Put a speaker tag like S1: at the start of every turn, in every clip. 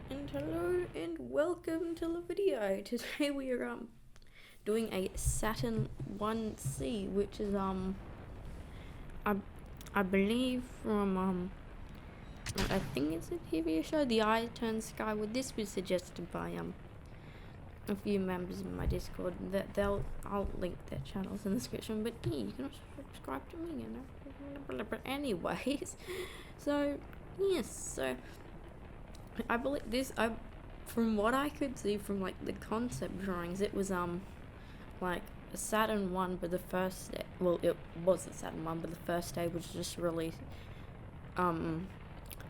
S1: And hello and welcome to the video. Today we are doing a Saturn 1C, which is I believe from I think it's a TV show, The Eye Turns Skyward. This was suggested by a few members in my Discord. I'll link their channels in the description. But yeah, you can also subscribe to me, you know. But anyways, so yes, so I believe this. From what I could see from like the concept drawings, it was like a Saturn 1, but the first well, it was a Saturn 1, but the first day was just released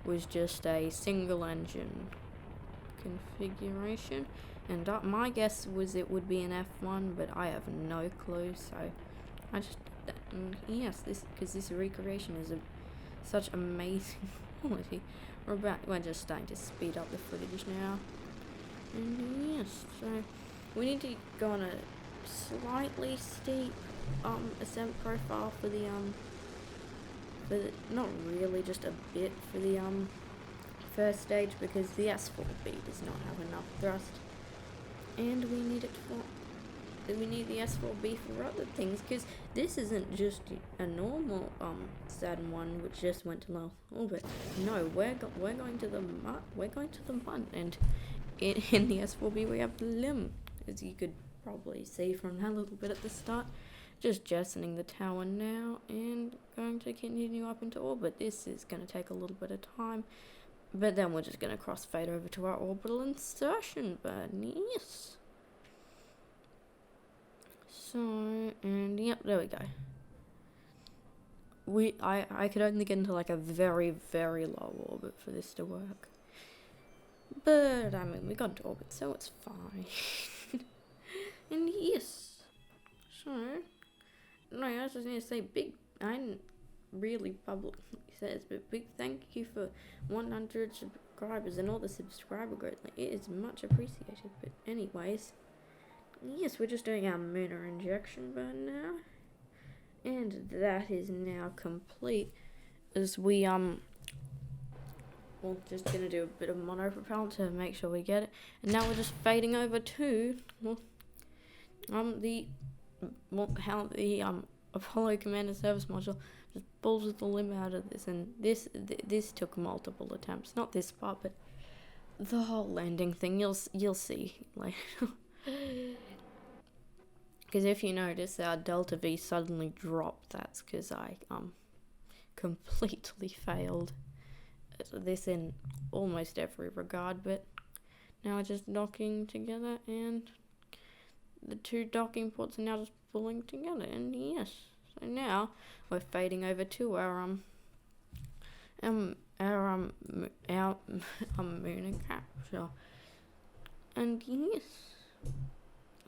S1: was just a single engine configuration, and my guess was it would be an F1, but I have no clue, so I just did that. And yes, because this recreation is such amazing quality. We're just starting to speed up the footage now, and yes, so we need to go on a slightly steep ascent profile for the not really, just a bit for the first stage, because the S4B does not have enough thrust, and we need the S4B for other things, because this isn't just a normal Saturn 1 which just went to low orbit. No, we're going to the Mun, and in the S4B we have the limb, as you could probably see from that little bit at the start. Just jettisoning the tower now and going to continue up into orbit. This is going to take a little bit of time, but then we're just going to crossfade over to our orbital insertion burn. Yes. So, and yep, there we go. I could only get into like a very, very low orbit for this to work. But, I mean, we got into orbit, so it's fine. And yes. So, no, I was just going to say I didn't really publicly say this, but big thank you for 100 subscribers and all the subscriber growth. Like, it is much appreciated. But anyways, yes, we're just doing our lunar injection burn now, and that is now complete. As we're just gonna do a bit of monopropellant to make sure we get it, and now we're just fading over to how the Apollo Commander Service Module just pulls the limb out of this, and this took multiple attempts. Not this part, but the whole landing thing. You'll see later. Because if you notice, our delta V suddenly dropped. That's because I completely failed this in almost every regard. But now we're just docking together, and the two docking ports are now just pulling together, and yes, so now we're fading over to our moon capsule, and yes,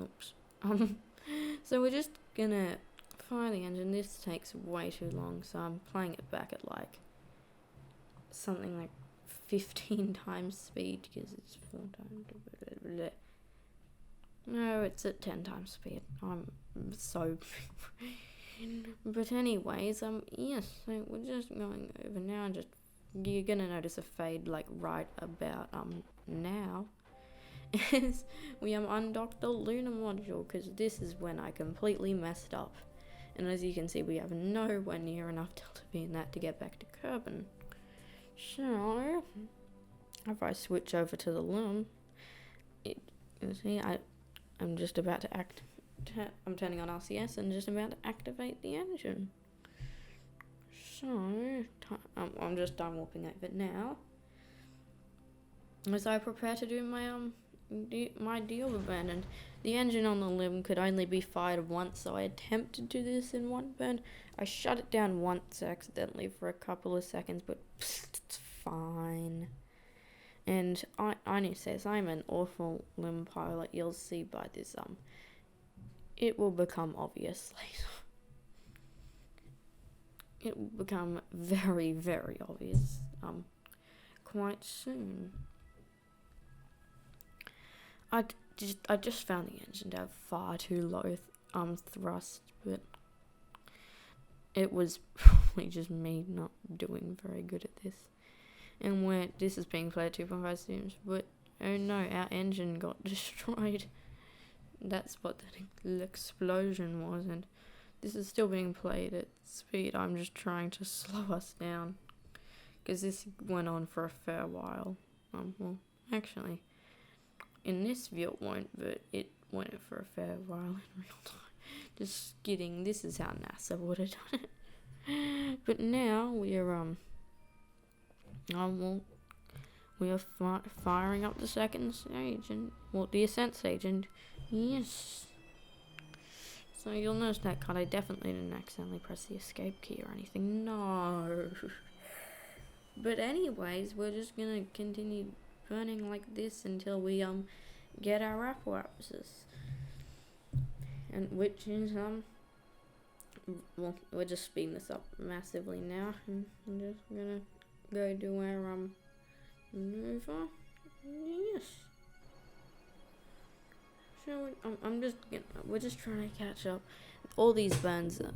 S1: oops, so we're just gonna fire the engine. This takes way too long, so I'm playing it back at like something like 15 times speed, because it's 4 times. No, it's at 10 times speed. I'm so but anyways, yes, so we're just going over now, and just you're gonna notice a fade like right about now as we undocked the lunar module, because this is when I completely messed up, and as you can see, we have nowhere near enough delta V in that to get back to Kerbin. So if I switch over to the limb, you see I'm just about to I'm turning on RCS and just about to activate the engine. So, I'm just done warping over now, as I prepare to do my deal burn, and the engine on the limb could only be fired once, so I attempted to do this in one burn. I shut it down once accidentally for a couple of seconds, but it's fine. And I need to say this, I'm an awful limb pilot. You'll see by this, it will become obvious later. It will become very, very obvious, quite soon. I just found the engine to have far too low, thrust, but it was probably just me not doing very good at this. And where this is being played at 2.5 seconds, but oh no, our engine got destroyed. That's what the explosion was, and this is still being played at speed. I'm just trying to slow us down, because this went on for a fair while. Well, actually, in this view it won't, but it went for a fair while in real time. Just kidding, this is how NASA would have done it. But now we are, we are firing up the second stage, and, well, the ascent stage, and yes. So you'll notice that card, I definitely didn't accidentally press the escape key or anything, no. But anyways, we're just gonna continue burning like this until we, get our apparatus. And which is, well, we're just speeding this up massively now, and I'm just gonna go do our, maneuver. Yes. So we're just trying to catch up. All these burns are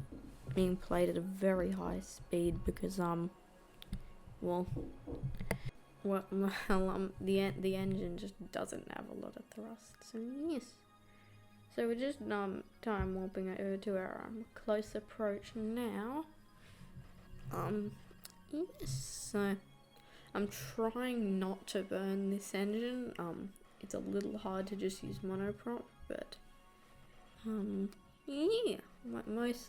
S1: being played at a very high speed because, well, the engine just doesn't have a lot of thrust. So yes. So we're just time warping over to our close approach now. Yes. So I'm trying not to burn this engine. It's a little hard to just use monoprop, but yeah.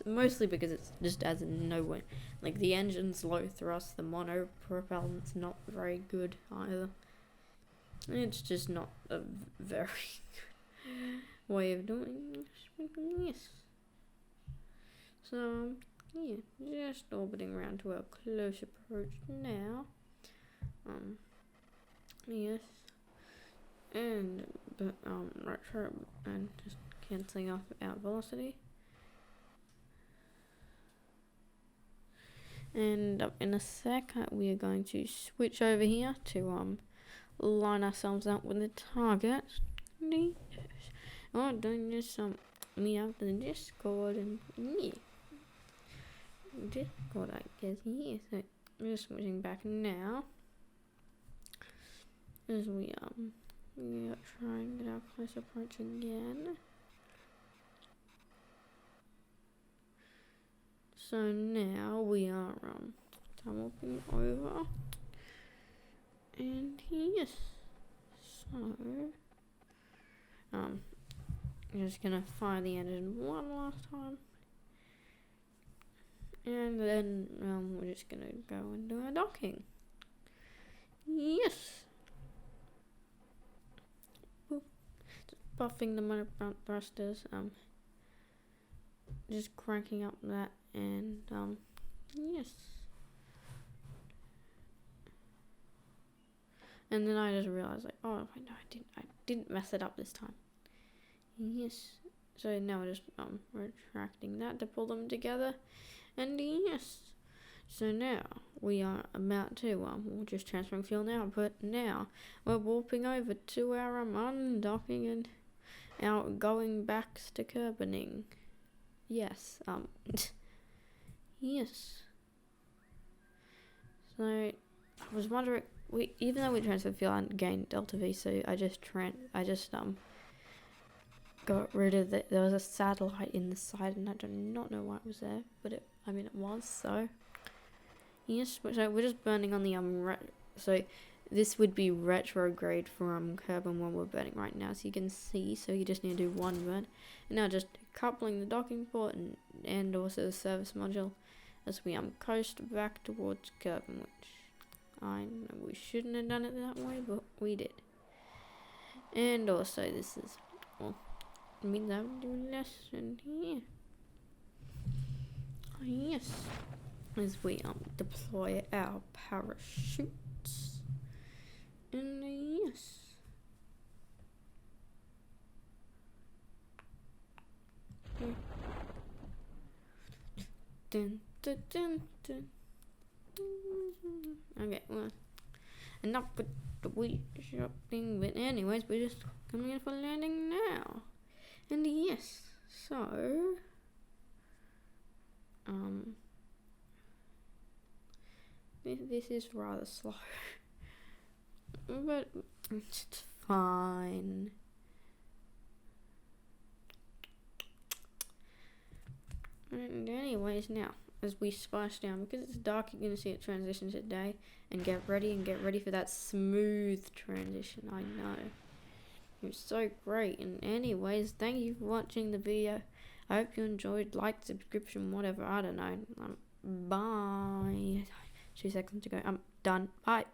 S1: Mostly because it's just as no one, like the engine's low thrust, the monopropellant's not very good either. It's just not a very good way of doing this. So yeah, just orbiting around to our close approach now. Yes. And retro and just cancelling off our velocity. And in a sec, we are going to switch over here to line ourselves up with the target. Oh, doing this me out to the Discord, and yeah, Discord, I guess. Yeah, so we're just switching back now as we try and get our close approach again. So now we are tumbling over, and yes, so I'm just gonna fire the engine one last time, and then we're just gonna go and do our docking. Yes. Just buffing the motor thrusters, just cranking up that, and yes. And then I just realized, like, oh wait, no, I didn't mess it up this time. Yes. So now we're just retracting that to pull them together, and yes. So now we are about to we're just transferring fuel now, but now we're warping over to our undocking and our going back to Kerbining. Yes. Yes. So I was wondering, even though we transferred fuel and gained delta V, so I just got rid of there was a satellite in the side, and I do not know why it was there, but it was, so yes. So we're just burning on the so this would be retrograde from Kerbin when we're burning right now, so you can see. So you just need to do one burn, and now just coupling the docking port and also the service module as we coast back towards Kerbin, which I know we shouldn't have done it that way, but we did. And also this is, well, means I would do less, and yeah. Yes, as we deploy our parachutes, and yes. Dun, dun, dun, dun. Okay, well, enough with the wheel shop thing, but anyways, we're just coming in for landing now. And yes, so this is rather slow, but it's fine. And anyways, now as we splash down, because it's dark, you're gonna see it transition to day, and get ready for that smooth transition. I know it's so great. And anyways, thank you for watching the video. I hope you enjoyed. Like, subscription, whatever, I don't know. Bye. 2 seconds to go. I'm done. Bye.